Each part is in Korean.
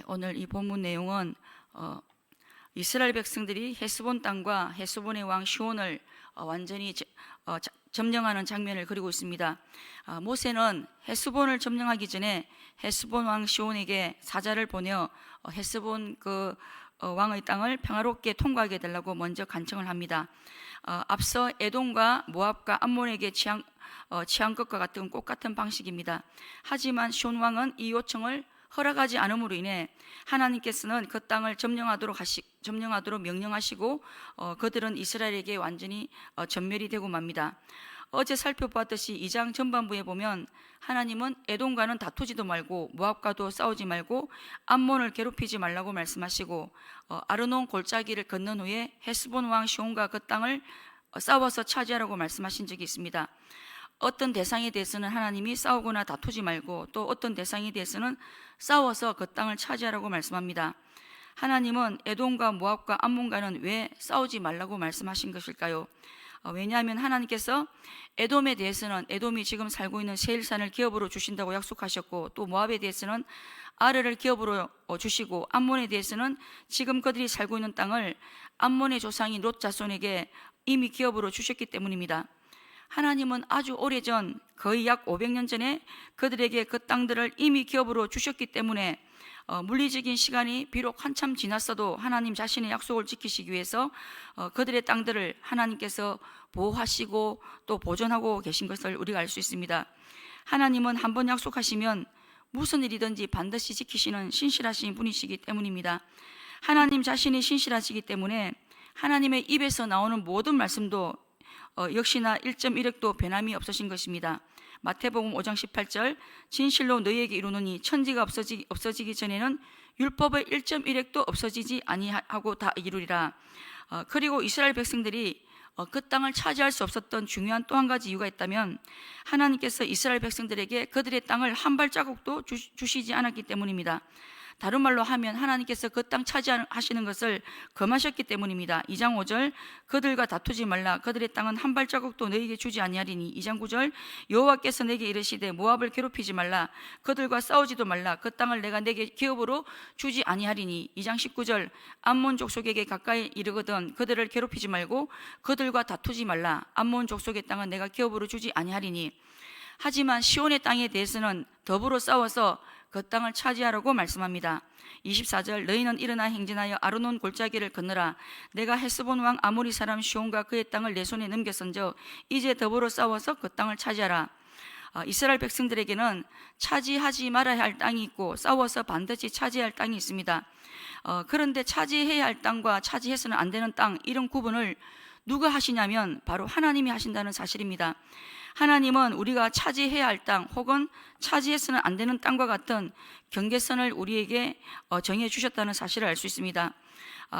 오늘 이 본문 내용은 이스라엘 백성들이 헤스본 땅과 헤스본의 왕 시온을 완전히 점령하는 장면을 그리고 있습니다. 모세는 헤스본을 점령하기 전에 헤스본 왕 시온에게 사자를 보내어 헤스본 왕의 땅을 평화롭게 통과하게 해달라고 먼저 간청을 합니다. 앞서 에돔과 모압과 암몬에게 취한 것과 같은 똑같은 방식입니다. 하지만 시온 왕은 이 요청을 허락하지 않음으로 인해 하나님께서는 그 땅을 점령하도록 명령하시고 그들은 이스라엘에게 완전히 전멸이 되고 맙니다. 어제 살펴보았듯이 2장 전반부에 보면 하나님은 에돔과는 다투지도 말고 모압과도 싸우지 말고 암몬을 괴롭히지 말라고 말씀하시고 아르논 골짜기를 건넌 후에 헤스본 왕 시온과 그 땅을 싸워서 차지하라고 말씀하신 적이 있습니다. 어떤 대상에 대해서는 하나님이 싸우거나 다투지 말고 또 어떤 대상에 대해서는 싸워서 그 땅을 차지하라고 말씀합니다. 하나님은 에돔과 모압과 암몬과는 왜 싸우지 말라고 말씀하신 것일까요? 왜냐하면 하나님께서 에돔에 대해서는 에돔이 지금 살고 있는 세일산을 기업으로 주신다고 약속하셨고, 또 모압에 대해서는 아르를 기업으로 주시고, 암몬에 대해서는 지금 그들이 살고 있는 땅을 암몬의 조상인 롯 자손에게 이미 기업으로 주셨기 때문입니다. 하나님은 아주 오래전, 거의 약 500년 전에 그들에게 그 땅들을 이미 기업으로 주셨기 때문에 물리적인 시간이 비록 한참 지났어도 하나님 자신의 약속을 지키시기 위해서 그들의 땅들을 하나님께서 보호하시고 또 보존하고 계신 것을 우리가 알 수 있습니다. 하나님은 한번 약속하시면 무슨 일이든지 반드시 지키시는 신실하신 분이시기 때문입니다. 하나님 자신이 신실하시기 때문에 하나님의 입에서 나오는 모든 말씀도 역시나 1.1획도 변함이 없으신 것입니다. 마태복음 5장 18절, 진실로 너희에게 이르노니 천지가 없어지기 전에는 율법의 1.1획도 없어지지 아니하고 다 이루리라. 그리고 이스라엘 백성들이 그 땅을 차지할 수 없었던 중요한 또 한 가지 이유가 있다면, 하나님께서 이스라엘 백성들에게 그들의 땅을 한 발자국도 주시지 않았기 때문입니다. 다른 말로 하면 하나님께서 그 땅 차지하시는 것을 금하셨기 때문입니다. 2장 5절, 그들과 다투지 말라. 그들의 땅은 한 발자국도 너희에게 주지 아니하리니. 2장 9절, 여호와께서 내게 이르시되 모압을 괴롭히지 말라. 그들과 싸우지도 말라. 그 땅을 내가 내게 기업으로 주지 아니하리니. 2장 19절, 암몬 족속에게 가까이 이르거든 그들을 괴롭히지 말고 그들과 다투지 말라. 암몬 족속의 땅은 내가 기업으로 주지 아니하리니. 하지만 시온의 땅에 대해서는 더불어 싸워서 그 땅을 차지하라고 말씀합니다. 24절, 너희는 일어나 행진하여 아르논 골짜기를 건너라. 내가 헤스본 왕 아모리 사람 시온과 그의 땅을 내 손에 넘겼은저 이제 더불어 싸워서 그 땅을 차지하라. 이스라엘 백성들에게는 차지하지 말아야 할 땅이 있고 싸워서 반드시 차지할 땅이 있습니다. 그런데 차지해야 할 땅과 차지해서는 안 되는 땅, 이런 구분을 누가 하시냐면 바로 하나님이 하신다는 사실입니다. 하나님은 우리가 차지해야 할 땅 혹은 차지해서는 안 되는 땅과 같은 경계선을 우리에게 정해 주셨다는 사실을 알 수 있습니다.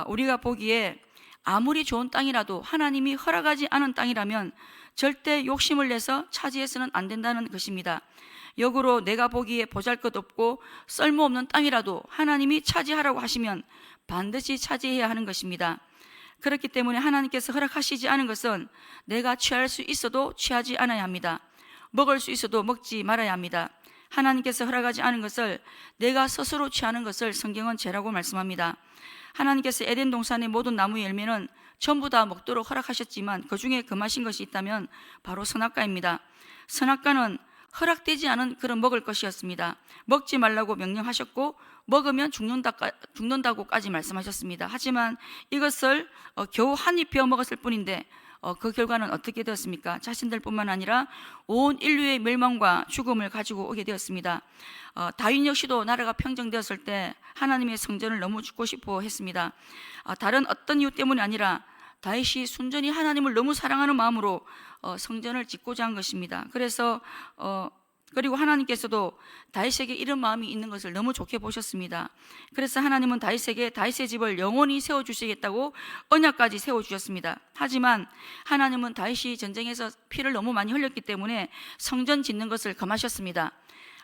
우리가 보기에 아무리 좋은 땅이라도 하나님이 허락하지 않은 땅이라면 절대 욕심을 내서 차지해서는 안 된다는 것입니다. 역으로 내가 보기에 보잘것없고 쓸모없는 땅이라도 하나님이 차지하라고 하시면 반드시 차지해야 하는 것입니다. 그렇기 때문에 하나님께서 허락하시지 않은 것은 내가 취할 수 있어도 취하지 않아야 합니다. 먹을 수 있어도 먹지 말아야 합니다. 하나님께서 허락하지 않은 것을 내가 스스로 취하는 것을 성경은 죄라고 말씀합니다. 하나님께서 에덴 동산의 모든 나무의 열매는 전부 다 먹도록 허락하셨지만 그 중에 금하신 것이 있다면 바로 선악과입니다. 선악과는 허락되지 않은 그런 먹을 것이었습니다. 먹지 말라고 명령하셨고 먹으면 죽는다고까지 말씀하셨습니다. 하지만 이것을 겨우 한 입 베어 먹었을 뿐인데 그 결과는 어떻게 되었습니까? 자신들뿐만 아니라 온 인류의 멸망과 죽음을 가지고 오게 되었습니다. 다윈 역시도 나라가 평정되었을 때 하나님의 성전을 너무 짓고 싶어 했습니다. 다른 어떤 이유 때문이 아니라 다윗이 순전히 하나님을 너무 사랑하는 마음으로 성전을 짓고자 한 것입니다. 그리고 하나님께서도 다윗에게 이런 마음이 있는 것을 너무 좋게 보셨습니다. 그래서 하나님은 다윗에게 다윗의 집을 영원히 세워주시겠다고 언약까지 세워주셨습니다. 하지만 하나님은 다윗이 전쟁에서 피를 너무 많이 흘렸기 때문에 성전 짓는 것을 금하셨습니다.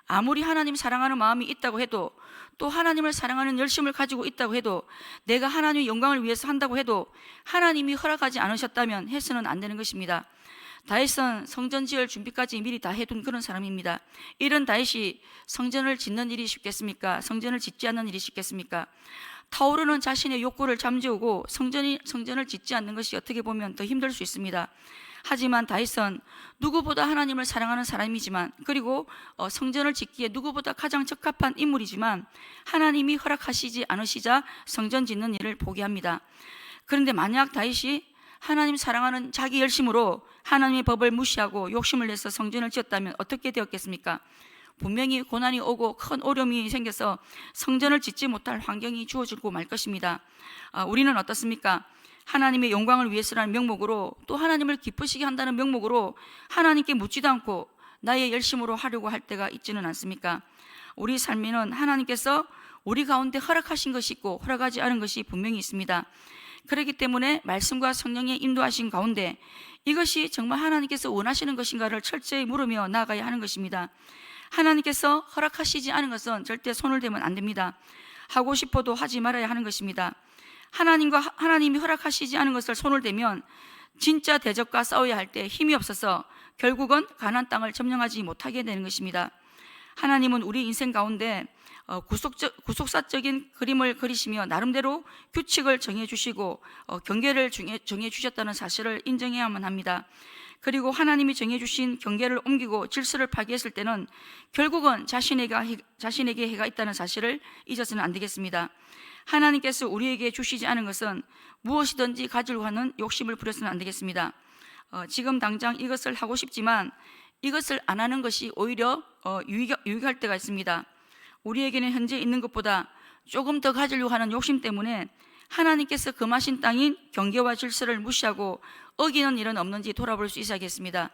아무리 하나님 사랑하는 마음이 있다고 해도, 또 하나님을 사랑하는 열심을 가지고 있다고 해도, 내가 하나님의 영광을 위해서 한다고 해도 하나님이 허락하지 않으셨다면 해서는 안 되는 것입니다. 다윗은 성전 지을 준비까지 미리 다 해둔 그런 사람입니다. 이런 다윗이 성전을 짓는 일이 쉽겠습니까? 성전을 짓지 않는 일이 쉽겠습니까? 타오르는 자신의 욕구를 잠재우고 성전을 짓지 않는 것이 어떻게 보면 더 힘들 수 있습니다. 하지만 다윗은 누구보다 하나님을 사랑하는 사람이지만, 그리고 성전을 짓기에 누구보다 가장 적합한 인물이지만 하나님이 허락하시지 않으시자 성전 짓는 일을 포기합니다. 그런데 만약 다윗이 하나님 사랑하는 자기 열심으로 하나님의 법을 무시하고 욕심을 내서 성전을 지었다면 어떻게 되었겠습니까? 분명히 고난이 오고 큰 어려움이 생겨서 성전을 짓지 못할 환경이 주어지고 말 것입니다. 우리는 어떻습니까? 하나님의 영광을 위해서라는 명목으로, 또 하나님을 기쁘시게 한다는 명목으로 하나님께 묻지도 않고 나의 열심으로 하려고 할 때가 있지는 않습니까? 우리 삶에는 하나님께서 우리 가운데 허락하신 것이 있고 허락하지 않은 것이 분명히 있습니다. 그렇기 때문에 말씀과 성령의 인도하신 가운데 이것이 정말 하나님께서 원하시는 것인가를 철저히 물으며 나아가야 하는 것입니다. 하나님께서 허락하시지 않은 것은 절대 손을 대면 안 됩니다. 하고 싶어도 하지 말아야 하는 것입니다. 하나님이 허락하시지 않은 것을 손을 대면 진짜 대적과 싸워야 할 때 힘이 없어서 결국은 가나안 땅을 점령하지 못하게 되는 것입니다. 하나님은 우리 인생 가운데 구속사적인 그림을 그리시며 나름대로 규칙을 정해주시고 경계를 정해주셨다는 사실을 인정해야만 합니다. 그리고 하나님이 정해주신 경계를 옮기고 질서를 파괴했을 때는 결국은 자신에게 해가 있다는 사실을 잊어서는 안 되겠습니다. 하나님께서 우리에게 주시지 않은 것은 무엇이든지 가지려고 하는 욕심을 부려서는 안 되겠습니다. 지금 당장 이것을 하고 싶지만 이것을 안 하는 것이 오히려 유익할 때가 있습니다. 우리에게는 현재 있는 것보다 조금 더 가지려고 하는 욕심 때문에 하나님께서 금하신 땅인 경계와 질서를 무시하고 어기는 일은 없는지 돌아볼 수 있어야겠습니다.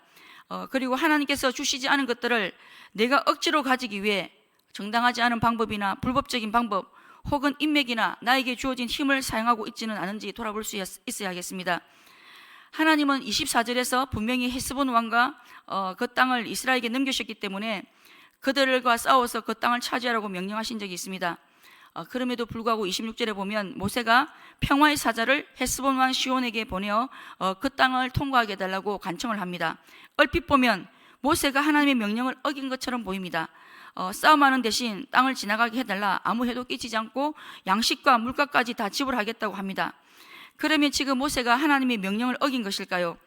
그리고 하나님께서 주시지 않은 것들을 내가 억지로 가지기 위해 정당하지 않은 방법이나 불법적인 방법 혹은 인맥이나 나에게 주어진 힘을 사용하고 있지는 않은지 돌아볼 수 있어야겠습니다. 하나님은 24절에서 분명히 헤스본 왕과 그 땅을 이스라엘에게 넘기셨기 때문에 그들과 싸워서 그 땅을 차지하라고 명령하신 적이 있습니다. 그럼에도 불구하고 26절에 보면 모세가 평화의 사자를 헤스본 왕 시온에게 보내어 그 땅을 통과하게 해달라고 간청을 합니다. 얼핏 보면 모세가 하나님의 명령을 어긴 것처럼 보입니다. 싸움하는 대신 땅을 지나가게 해달라, 아무 해도 끼치지 않고 양식과 물가까지 다 지불하겠다고 합니다. 그러면 지금 모세가 하나님의 명령을 어긴 것일까요?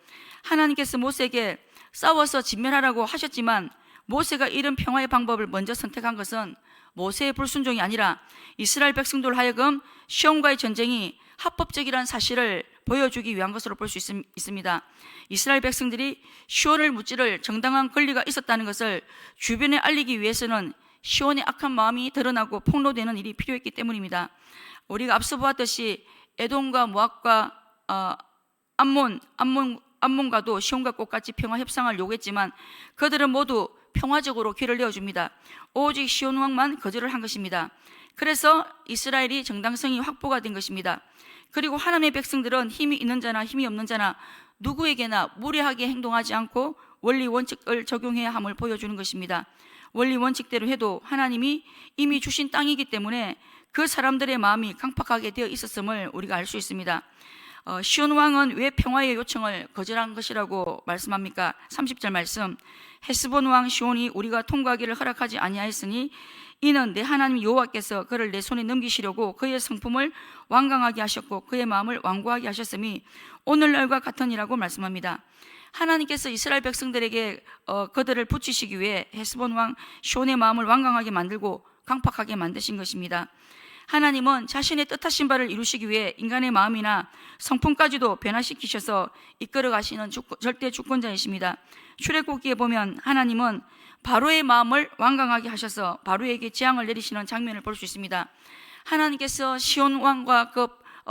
하나님께서 모세에게 싸워서 진멸하라고 하셨지만 모세가 이런 평화의 방법을 먼저 선택한 것은 모세의 불순종이 아니라 이스라엘 백성들 하여금 시온과의 전쟁이 합법적이라는 사실을 보여주기 위한 것으로 볼 수 있습니다. 이스라엘 백성들이 시온을 무찌를 정당한 권리가 있었다는 것을 주변에 알리기 위해서는 시온의 악한 마음이 드러나고 폭로되는 일이 필요했기 때문입니다. 우리가 앞서 보았듯이 에돔과 모압과 암몬과도 시온과 똑같이 평화 협상을 요구했지만 그들은 모두 평화적으로 길을 내어줍니다. 오직 시온 왕만 거절을 한 것입니다. 그래서 이스라엘이 정당성이 확보가 된 것입니다. 그리고 하나님의 백성들은 힘이 있는 자나 힘이 없는 자나 누구에게나 무례하게 행동하지 않고 원리 원칙을 적용해야 함을 보여주는 것입니다. 원리 원칙대로 해도 하나님이 이미 주신 땅이기 때문에 그 사람들의 마음이 강팍하게 되어 있었음을 우리가 알 수 있습니다. 시온 왕은 왜 평화의 요청을 거절한 것이라고 말씀합니까? 30절 말씀, 헤스본 왕 시온이 우리가 통과하기를 허락하지 아니하였으니 이는 내 하나님 여호와께서 그를 내 손에 넘기시려고 그의 성품을 완강하게 하셨고 그의 마음을 완고하게 하셨음이 오늘날과 같으니라고 말씀합니다. 하나님께서 이스라엘 백성들에게 그들을 붙이시기 위해 헤스본 왕 시온의 마음을 완강하게 만들고 강팍하게 만드신 것입니다. 하나님은 자신의 뜻하신 바를 이루시기 위해 인간의 마음이나 성품까지도 변화시키셔서 이끌어 가시는 절대 주권자이십니다. 출애굽기에 보면 하나님은 바로의 마음을 완강하게 하셔서 바로에게 재앙을 내리시는 장면을 볼 수 있습니다. 하나님께서 시온 왕과 그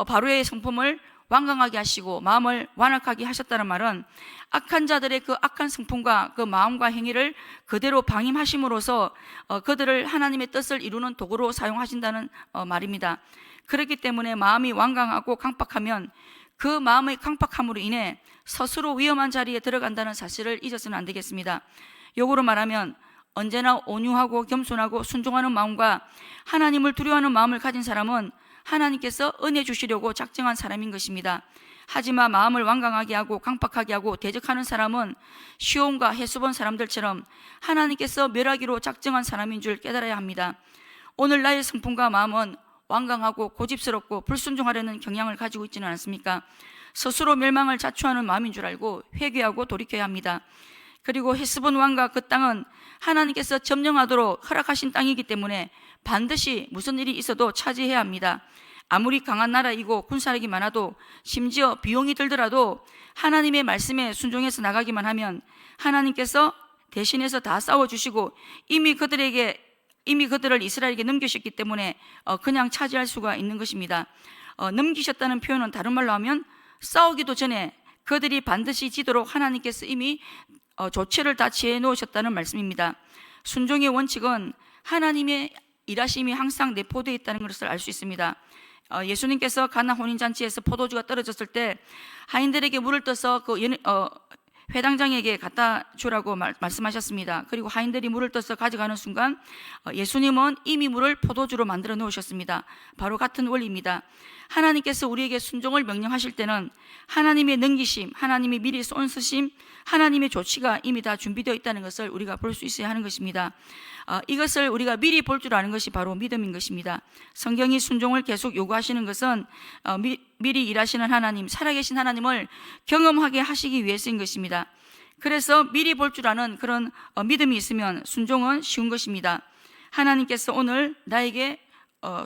바로의 성품을 완강하게 하시고 마음을 완악하게 하셨다는 말은 악한 자들의 그 악한 성품과 그 마음과 행위를 그대로 방임하심으로써 그들을 하나님의 뜻을 이루는 도구로 사용하신다는 말입니다. 그렇기 때문에 마음이 완강하고 강팍하면 그 마음의 강팍함으로 인해 스스로 위험한 자리에 들어간다는 사실을 잊어서는 안 되겠습니다. 역으로 말하면 언제나 온유하고 겸손하고 순종하는 마음과 하나님을 두려워하는 마음을 가진 사람은 하나님께서 은혜 주시려고 작정한 사람인 것입니다. 하지만 마음을 완강하게 하고 강팍하게 하고 대적하는 사람은 시온과 헤스본 사람들처럼 하나님께서 멸하기로 작정한 사람인 줄 깨달아야 합니다. 오늘 나의 성품과 마음은 완강하고 고집스럽고 불순종하려는 경향을 가지고 있지는 않습니까? 스스로 멸망을 자초하는 마음인 줄 알고 회개하고 돌이켜야 합니다. 그리고 헤스본 왕과 그 땅은 하나님께서 점령하도록 허락하신 땅이기 때문에 반드시 무슨 일이 있어도 차지해야 합니다. 아무리 강한 나라이고 군사력이 많아도 심지어 비용이 들더라도 하나님의 말씀에 순종해서 나가기만 하면 하나님께서 대신해서 다 싸워주시고 이미 그들을 이스라엘에게 넘기셨기 때문에 그냥 차지할 수가 있는 것입니다. 넘기셨다는 표현은 다른 말로 하면 싸우기도 전에 그들이 반드시 지도록 하나님께서 이미 조치를 다 취해 놓으셨다는 말씀입니다. 순종의 원칙은 하나님의 일하심이 항상 내포되어 있다는 것을 알 수 있습니다. 예수님께서 가나 혼인잔치에서 포도주가 떨어졌을 때 하인들에게 물을 떠서 회당장에게 갖다 주라고 말씀하셨습니다. 그리고 하인들이 물을 떠서 가져가는 순간 예수님은 이미 물을 포도주로 만들어 놓으셨습니다. 바로 같은 원리입니다. 하나님께서 우리에게 순종을 명령하실 때는 하나님의 능기심, 하나님이 미리 쏜쓰심, 하나님의 조치가 이미 다 준비되어 있다는 것을 우리가 볼 수 있어야 하는 것입니다. 이것을 우리가 미리 볼 줄 아는 것이 바로 믿음인 것입니다. 성경이 순종을 계속 요구하시는 것은 미리 일하시는 하나님, 살아계신 하나님을 경험하게 하시기 위해서인 것입니다. 그래서 미리 볼 줄 아는 그런 믿음이 있으면 순종은 쉬운 것입니다. 하나님께서 오늘 나에게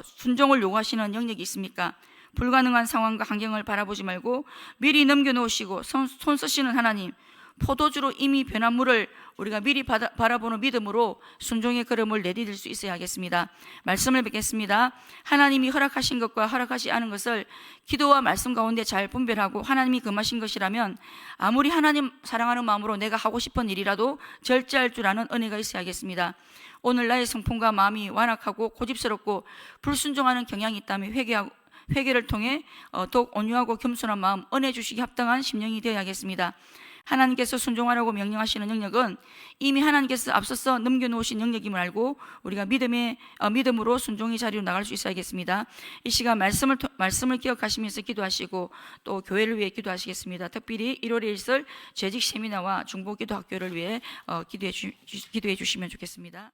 순종을 요구하시는 영역이 있습니까? 불가능한 상황과 환경을 바라보지 말고 미리 넘겨놓으시고 손 쓰시는 하나님, 포도주로 이미 변한 물을 우리가 미리 바라보는 믿음으로 순종의 걸음을 내디딜 수 있어야 하겠습니다. 말씀을 뵙겠습니다. 하나님이 허락하신 것과 허락하지 않은 것을 기도와 말씀 가운데 잘 분별하고 하나님이 금하신 것이라면 아무리 하나님 사랑하는 마음으로 내가 하고 싶은 일이라도 절제할 줄 아는 은혜가 있어야 하겠습니다. 오늘 나의 성품과 마음이 완악하고 고집스럽고 불순종하는 경향이 있다면 회개를 통해 더욱 온유하고 겸손한 마음, 은혜 주시기 합당한 심령이 되어야겠습니다. 하나님께서 순종하라고 명령하시는 영역은 이미 하나님께서 앞서서 넘겨놓으신 영역임을 알고 우리가 믿음으로 순종의 자리로 나갈 수 있어야겠습니다. 이 시간 말씀을 기억하시면서 기도하시고 또 교회를 위해 기도하시겠습니다. 특별히 1월에 있을 재직 세미나와 중보기도학교를 위해 기도해 주시면 좋겠습니다.